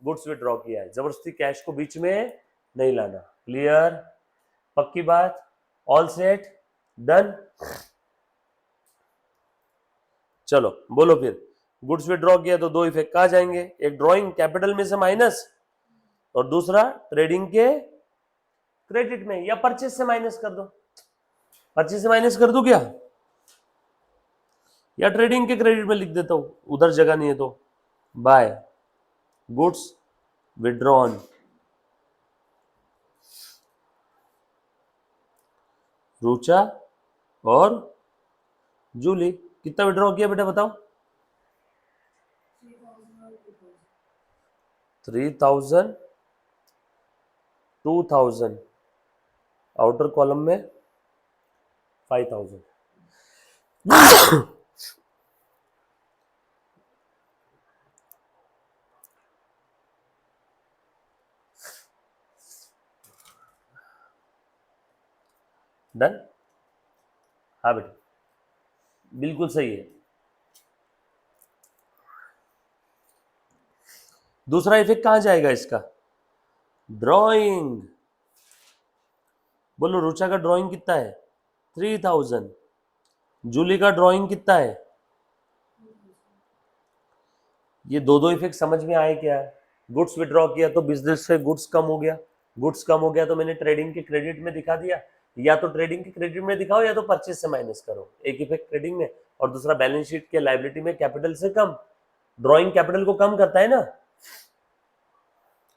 गुड्स विड्रॉ किया है। जबरदस्ती कैश को बीच में नहीं लाना। क्लियर? पक्की बात? All set? डन? चलो बोलो फिर, गुड्स विड्रॉ किया तो दो इफेक्ट कहा जाएंगे, एक ड्रॉइंग कैपिटल में से माइनस और दूसरा ट्रेडिंग के क्रेडिट में, या परचेस से माइनस कर दो। परचेस से माइनस कर दो क्या, या ट्रेडिंग के क्रेडिट में लिख देता हूं, उधर जगह नहीं है तो। बाय गुड्स विड्रॉन, रूचा और जूली। कितना विड्रॉ किया बेटा बताओ? 3000, 2000, आउटर कॉलम में 5000। डन? हाँ बेटा, बिल्कुल सही है। दूसरा इफेक्ट कहां जाएगा इसका? ड्राइंग। बोलो, रुचा का ड्राइंग कितना है? 3000। जूली का ड्राइंग कितना है? ये दो दो इफेक्ट समझ में आए क्या? गुड्स विड्रॉ किया तो बिजनेस से गुड्स कम हो गया, गुड्स कम हो गया तो मैंने ट्रेडिंग के क्रेडिट में दिखा दिया, या तो ट्रेडिंग के क्रेडिट में दिखाओ या तो परचेज से माइनस करो। एक इफेक्ट ट्रेडिंग में और दूसरा बैलेंस शीट के लायबिलिटी में कैपिटल से कम। ड्राइंग कैपिटल को कम करता है ना।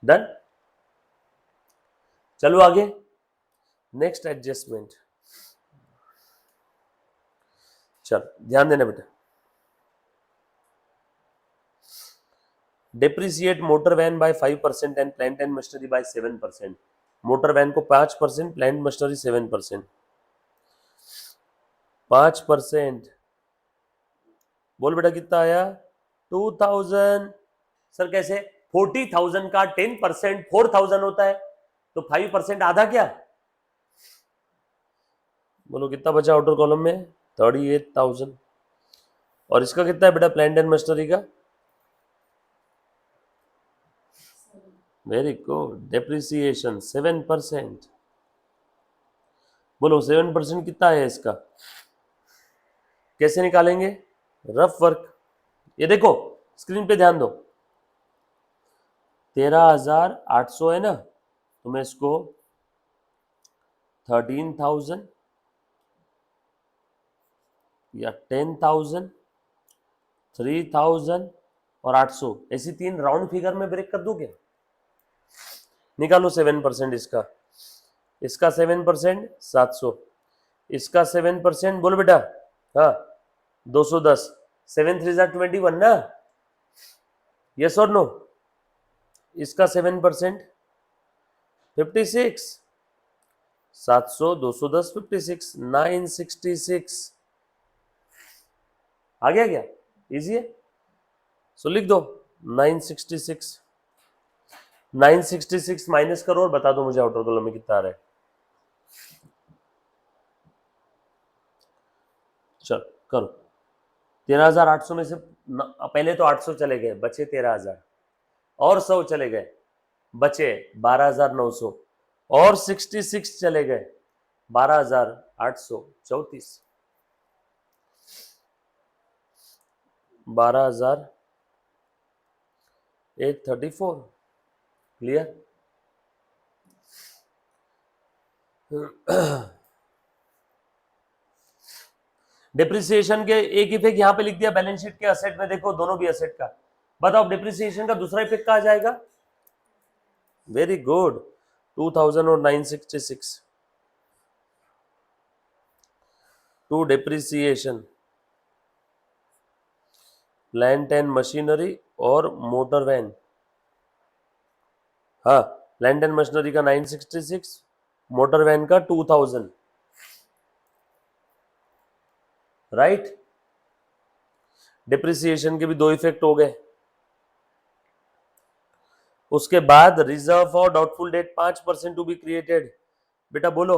डन? चलो आगे, नेक्स्ट एडजस्टमेंट। चल ध्यान देना बेटा, depreciate motor van by 5% and plant and machinery by 7%। Motor van को 5%, प्लांट मशीनरी 7%। 5% बोल बेटा कितना आया 2000। सर कैसे? 40,000 का 10% 4,000 होता है, तो 5% आधा क्या? बोलो कितना बचा आउटर कॉलम में? 38,000। और इसका कितना है बेटा प्लांट एंड मशीनरी का? Very good, depreciation 7%। बोलो 7% कितना है इसका? कैसे निकालेंगे? Rough work. ये देखो स्क्रीन पे ध्यान दो, 13,800 है ना, तो मैं इसको 13,000 या 10,000, 3,000 और 800 ऐसी 3 राउंड फिगर में ब्रेक कर दूं क्या? निकालो 7% इसका। इसका 7% 700, इसका 7% बोलो बेटा। हाँ 210, 7 3 21 ना, यस और नो? इसका 7% 56, 700 210 56 966। आ गया क्या? इजी है, सो लिख दो 966। 966 माइनस करो और बता दो मुझे आउटर कॉलम में कितना आ रहा है। चल करो। 13,800 में से पहले तो 800 चले गए, बचे 13,000, और 100 चले गए, बचे 12,900, और 66 चले गए, 12,834, 12,834। क्लियर? डिप्रिसिएशन के एक इफेक्ट यहां पे लिख दिया बैलेंस शीट के असेट में, देखो दोनों भी असेट का। बताओ डिप्रिसिएशन का दूसरा इफेक्ट कहां जाएगा? वेरी गुड, 2000 और 966 to depreciation, plant and machinery और मोटर वैन। हाँ प्लांट एंड मशीनरी का 966, मोटर वैन का 2000, राइट? डिप्रिसिएशन के भी दो इफेक्ट हो गए। उसके बाद reserve for doubtful debt 5% to be created. बेटा बोलो,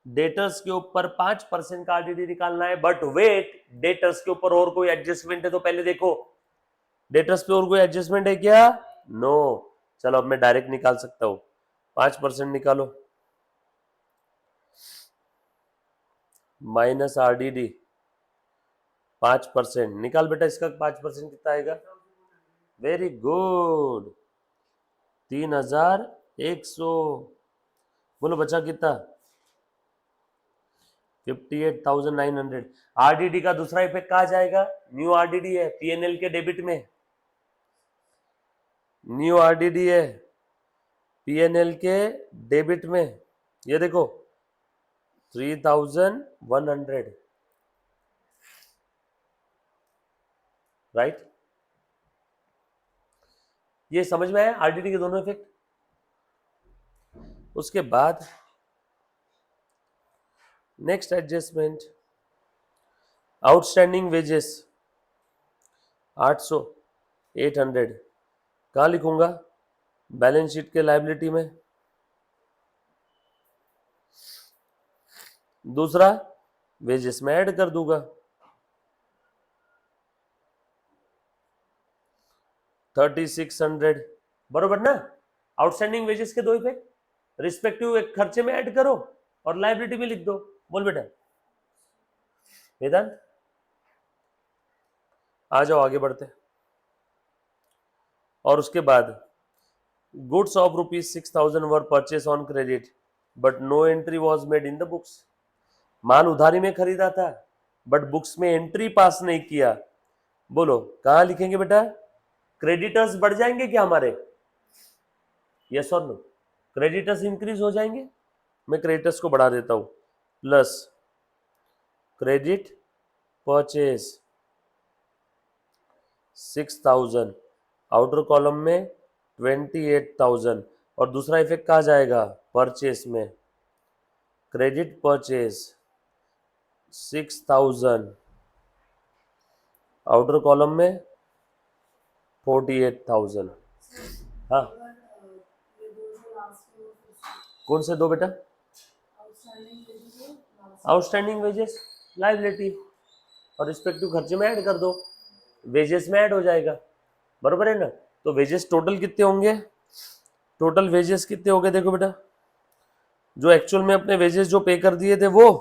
डेटर्स के ऊपर 5% का आरडीडी निकालना है, बट वेट डेटर्स के ऊपर और कोई एडजस्टमेंट है तो पहले देखो डेटर्स पे और कोई एडजस्टमेंट है क्या? नो। चलो अब मैं डायरेक्ट निकाल सकता हूं, 5% निकालो, माइनस आरडीडी 5%। निकाल बेटा इसका 5% कितना आएगा? Very good, 3,100। बोलो बचा कितना? 58,900। आरडीडी का दूसरा इफेक्ट कहा जाएगा? न्यू आरडीडी है, पीएनएल के डेबिट में, न्यू आरडीडी है पीएनएल के डेबिट में। ये देखो 3,100, राइट? ये समझ में आया आरडीडी के दोनों इफेक्ट? उसके बाद नेक्स्ट एडजस्टमेंट, आउटस्टैंडिंग वेजेस 800 800 कहां लिखूंगा? बैलेंस शीट के लायबिलिटी में। दूसरा वेजेस में ऐड कर दूंगा 3,600, बरोबर ना? आउटस्टैंडिंग वेजेस के दो इफेक्ट, रिस्पेक्टिव एक खर्चे में ऐड करो और लायबिलिटी में लिख दो। बोल बेटा वेदांत, आ जाओ आगे बढ़ते। और उसके बाद goods of ₹6,000 were purchase on credit but no entry was made in the books. माल उधारी में खरीदा था बट बुक्स में एंट्री पास नहीं किया। बोलो कहां लिखेंगे बेटा? क्रेडिटर्स बढ़ जाएंगे क्या हमारे? यस और नो? क्रेडिटर्स इंक्रीज हो जाएंगे? मैं क्रेडिटर्स को बढ़ा देता हूं, plus credit purchase 6,000, outer column में 28,000, और दूसरा इफेक्ट कहा जाएगा? परचेस में, क्रेडिट परचेज 6,000 आउटर कॉलम में 48,000। हाँ, कौन से दो बेटा? आउटस्टैंडिंग वेजेस, लाइबिलिटी और रिस्पेक्टिव खर्चे में ऐड कर दो, वेजेस में ऐड हो जाएगा, बरोबर है ना। तो वेजेस टोटल कितने होंगे? टोटल वेजेस कितने हो गए देखो बेटा, जो एक्चुअल में अपने वेजेस जो पे कर दिए थे वो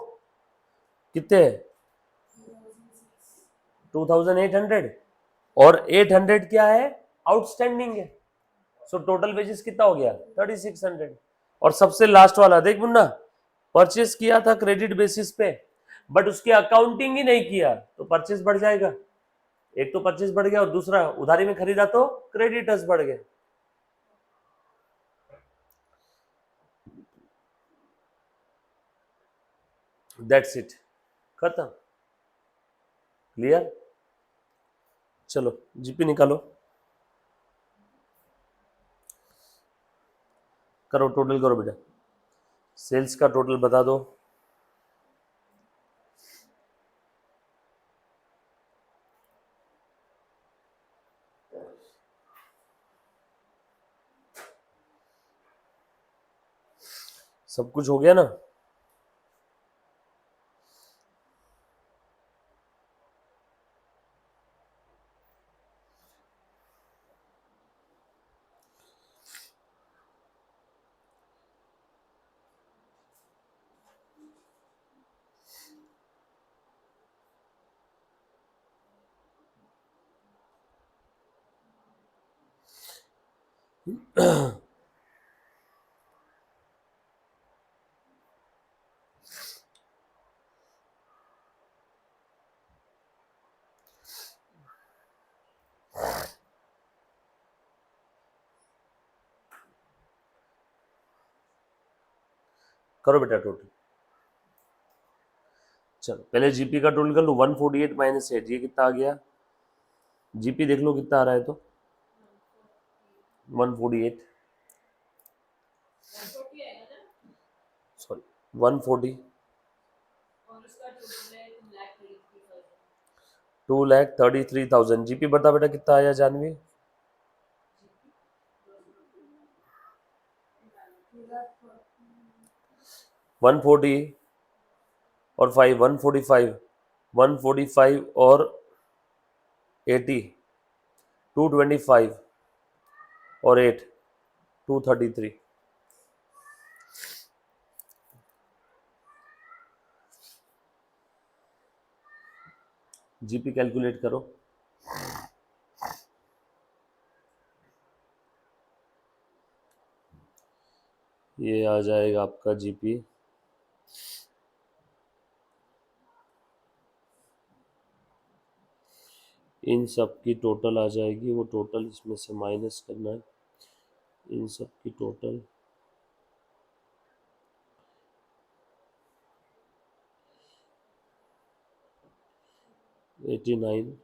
कितने है? 2800, और 800 क्या है? आउटस्टैंडिंग है। सो टोटल वेजेस कितना हो गया? 3600। और सबसे लास्ट वाला देख मुन्ना, परचेस किया था क्रेडिट बेसिस पे, बट उसकी अकाउंटिंग ही नहीं किया तो परचेस बढ़ जाएगा। एक तो परचेस बढ़ गया और दूसरा उधारी में खरीदा तो क्रेडिटर्स बढ़ गए। दैट्स इट, खत्म, क्लियर। चलो जीपी निकालो, करो टोटल करो बेटा, सेल्स का टोटल बता दो। सब कुछ हो गया ना? करो बेटा टोटल। चलो पहले जीपी का टोटल कर लो, 148 माइनस 8, ये कितना आ गया? जीपी देख लो कितना आ रहा है, तो 148, सॉरी 140, 2,33,000। जीपी बता बेटा कितना आया जानवी? 140 और 5, 145, 145 और 80, 225 और 8, 233। जीपी कैलकुलेट करो। ये आ जाएगा आपका जीपी, इन सब की टोटल आ जाएगी, वो टोटल इसमें से माइनस करना है, इन सब की टोटल 89,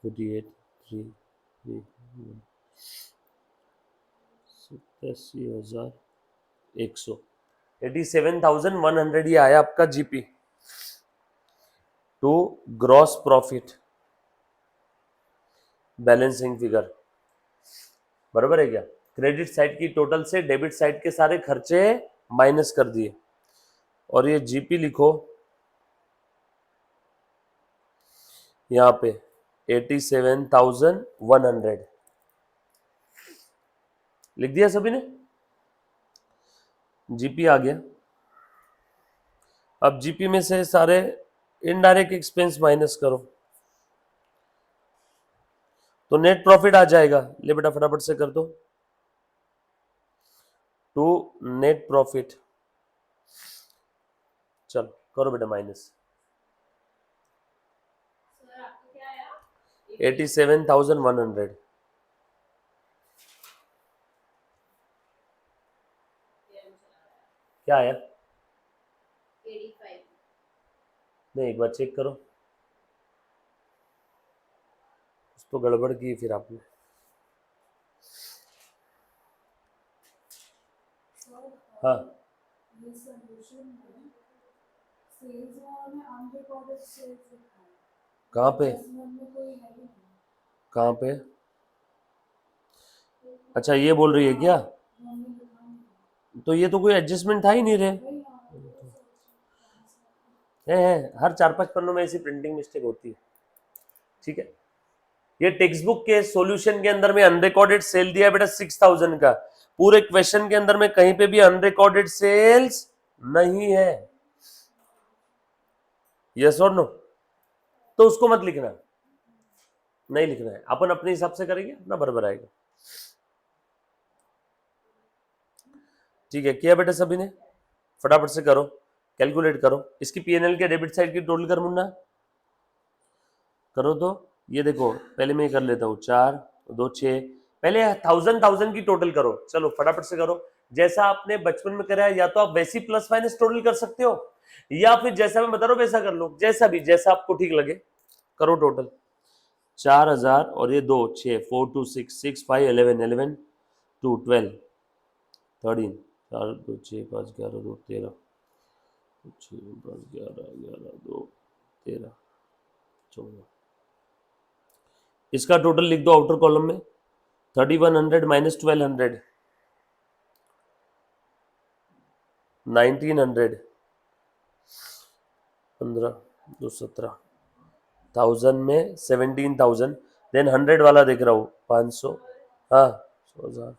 48, 3, 87,100, 87,100 ये आया आपका GP to gross profit balancing figure, बराबर है क्या? क्रेडिट साइड की टोटल से डेबिट साइड के सारे खर्चे माइनस कर दिए, और ये जीपी लिखो यहाँ पे 87,100 लिख दिया सभी ने, जीपी आ गया। अब जीपी में से सारे इनडायरेक्ट एक्सपेंस माइनस करो तो नेट प्रॉफिट आ जाएगा। ले बेटा फटाफट से कर दो, टू नेट प्रॉफिट, चलो करो बेटा माइनस 87,100। क्या आया? 85। नहीं एक बार चेक करो, कुछ तो गड़बड़ की फिर आपने। हाँ सेल्स वाले अनरिकॉर्डेड सेल्स लिखा है, कहाँ पे? कहाँ पे? अच्छा ये बोल रही है क्या? तो ये तो कोई एडजस्टमेंट था ही नहीं रे। है हर 4-5 पन्नों में ऐसी प्रिंटिंग मिस्टेक होती है। ठीक है, ये टेक्स्ट बुक के सॉल्यूशन के अंदर में अनरिकॉर्डेड सेल दिया है बेटा 6000 का। पूरे क्वेश्चन के अंदर में कहीं पे भी अनरिकॉर्डेड सेल्स नहीं है। यस और नो? तो उसको मत लिखना, नहीं लिखना है, अपन अपने हिसाब से करेंगे, अपना बराबर आएगा। ठीक है, किया बेटा सभी ने? फटाफट से करो, कैलकुलेट करो। इसकी पीएनएल के डेबिट साइड की टोटल कर मुन्ना, करो तो। ये देखो पहले मैं ये कर लेता हूँ, 4 2 6, पहले 1000 की टोटल करो। चलो फटाफट से करो, जैसा आपने बचपन में करा है, या तो आप वैसी प्लस माइनस टोटल कर सकते हो, या फिर जैसा मैं बता रहा हूँ वैसा कर लो, जैसा भी, जैसा आपको ठीक लगे करो। टोटल 4000 और ये 2 6 4 2 6 6 5 11 11 2 12 13 4 2 6 5 11 2 13 6 5 11 11 2 13 14। इसका टोटल लिख दो आउटर कॉलम में, 3100 माइनस 1200 1900 15 2 17 1000 में 17000, देन 100 वाला देख रहा हूँ 500, हाँ 1000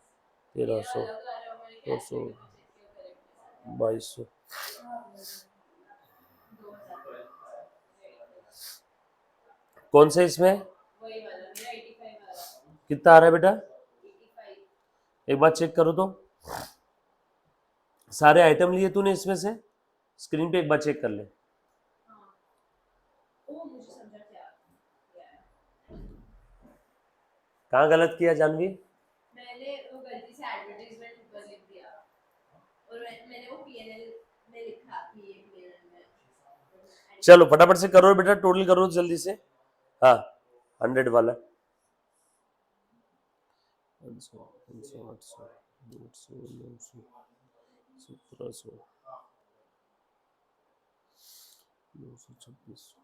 1300 200 2200। कौन से इसमें कितना आ रहा है बेटा? एक बार चेक करो तो, सारे आइटम लिए तूने इसमें से? स्क्रीन पे एक बार चेक कर ले। कहाँ गलत किया जानवी? मैंने वो गलती से एडवर्टाइजमेंट ऊपर लिख दिया और मैंने वो पीएनएल में लिखा कि ये पीएनएल में। चलो फटाफट से करो बेटा, टोटल करो जल्दी से। हाँ 100 वाला 500 500 800 800 900 1700 926।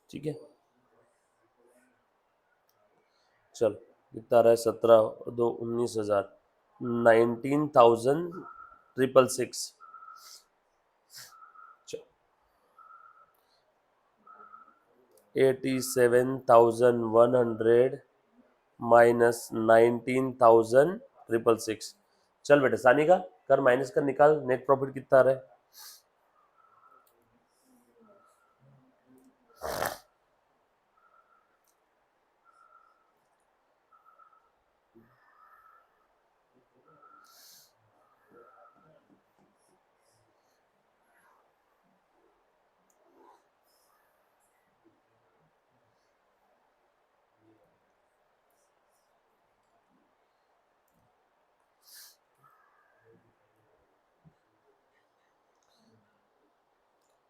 ठीक है, चलो कितना रहा है? 17 और 2 19,000 19,666। 87,100 माइनस 19,666। चल बेटा सानी का कर, माइनस कर, निकाल नेट प्रॉफिट कितना आ रहा है।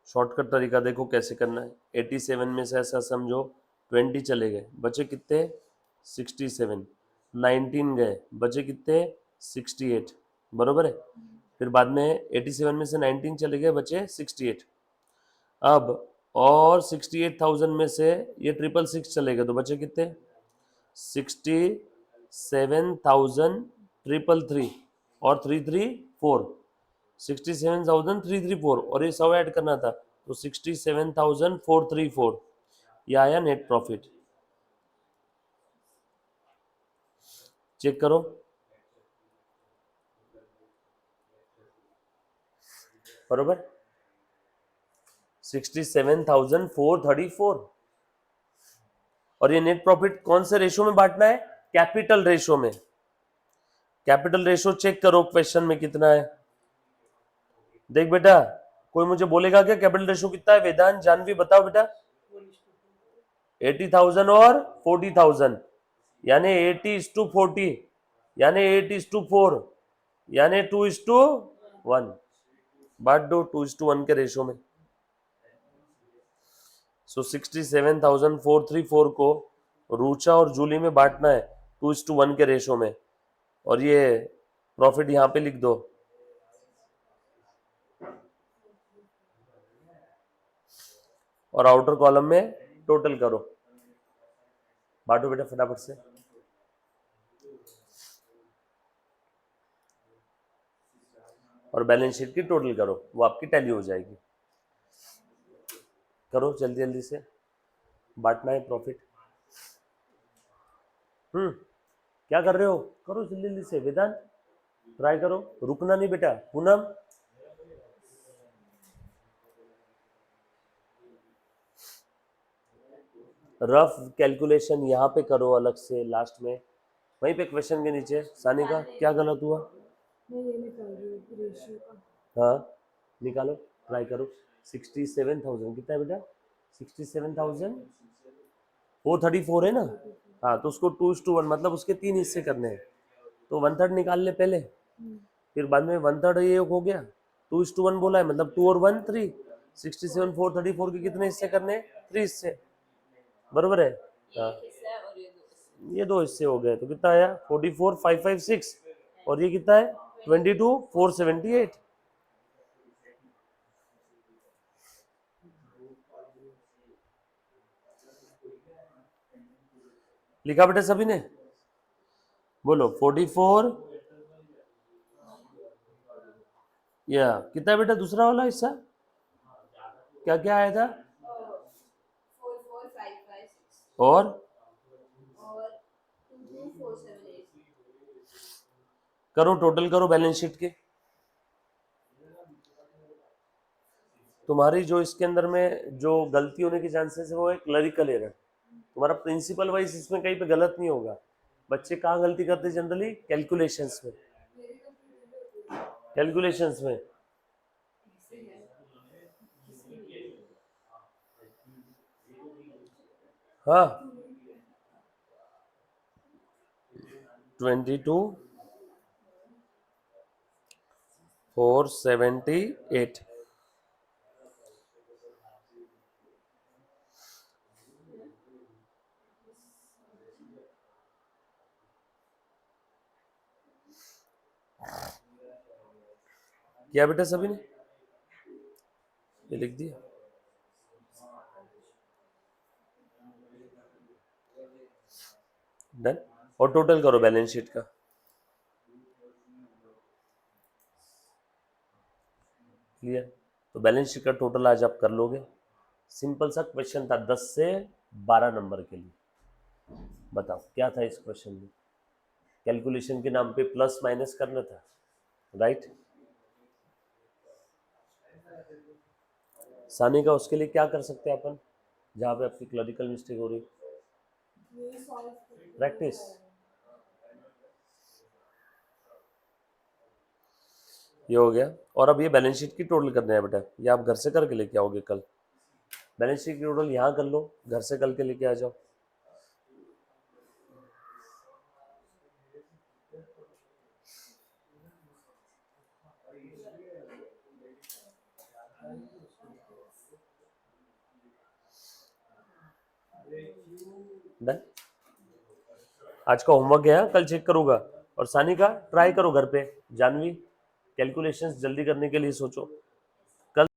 शॉर्टकट तरीका देखो कैसे करना है। 87 में से ऐसा समझो 20 चले गए, बचे कितने? 67। 19 गए, बचे कितने? 68। बरोबर है। फिर बाद में 87 में से 19 चले गए, बचे 68। अब और 68,000 में से ये 666 चले गए, तो बचे कितने? 67,333 और 334। 67,334 और ये 100 ऐड करना था, तो 67,434 ये आया नेट प्रॉफिट। चेक करो, बरोबर 67,434। और ये नेट प्रॉफिट कौन से रेशो में बांटना है? कैपिटल रेशो में। कैपिटल रेशो चेक करो क्वेश्चन में कितना है। देख बेटा, कोई मुझे बोलेगा क्या कैपिटल रेशो कितना है? वेदांत जानवी बताओ बेटा। 80,000 और 40,000, यानी 80:40, यानी 8:4, यानी 2:1। बांट दो 2:1 के रेशो में। सो 67,434 को रूचा और जूली में बांटना है 2:1 के रेशो में। और ये प्रॉफिट यहाँ पे लिख दो। और आउटर कॉलम में टोटल करो, बांटो बेटा फटाफट से। और बैलेंस शीट की टोटल करो, वो आपकी टैली हो जाएगी। करो जल्दी जल्दी से, बांटना है प्रॉफिट। क्या कर रहे हो, करो जल्दी जल्दी से वेदांत, ट्राई करो, रुकना नहीं बेटा। पूनम रफ कैलकुलेशन यहाँ पे करो अलग से लास्ट में, वहीं पे क्वेश्चन के नीचे। सानिका क्या गलत हुआ? मैं ये निकाल रही हूँ रेशियो का। हाँ निकालो, ट्राई करो। 67,000 कितना है बेटा? 67,434 है ना? हाँ तो उसको 2:1 मतलब उसके 3 हिस्से करने हैं, तो 1/3 निकाल ले पहले, फिर बाद में 1/3 ये हो गया, 2:1 बोला है मतलब 2 और 1 3। 67,434 के कितने हिस्से करने हैं? 3 हिस्से, बरोबर है? हाँ एक हिस्सा है और ये 2 हिस्से। ये 2 हिस्से हो गए, तो कितना आया? 44,556, और ये कितना है? 22,478। लिखा बेटा सभी ने? बोलो 44 या कितना है बेटा दूसरा वाला हिस्सा? क्या क्या आया था? 44556 और और 22478। करो टोटल करो बैलेंस शीट के। तुम्हारी जो इसके अंदर में जो गलती होने के चांसेस है वो है क्लरिकल एरर। तुम्हारा प्रिंसिपल वाइज इसमें कहीं पे गलत नहीं होगा। बच्चे कहाँ गलती करते हैं जनरली? कैलकुलेशंस में, कैलकुलेशंस में। हाँ 22,478। क्या बेटा सभी ने ये लिख दिया? डन। और टोटल करो बैलेंस शीट का। क्लियर? तो बैलेंस शीट का टोटल आज आप कर लोगे। सिंपल सा क्वेश्चन था 10 से 12 नंबर के लिए। बताओ क्या था इस क्वेश्चन में? कैलकुलेशन के नाम पे प्लस माइनस करना था, राइट? सानी का उसके लिए क्या कर सकते हैं अपन, जहाँ पे आपकी क्लरिकल मिस्टेक हो रही? ये सॉल्व प्रैक्टिस। ये हो गया। और अब ये बैलेंस शीट की टोटल करना है बेटा, ये आप घर से करके लेके आओगे कल। बैलेंस शीट की टोटल यहाँ कर लो, घर से कल के लेके आ जाओ। डन। आज का होमवर्क गया, कल चेक करूंगा। और सानी का ट्राई करो घर पे। जानवी कैलकुलेशंस जल्दी करने के लिए सोचो।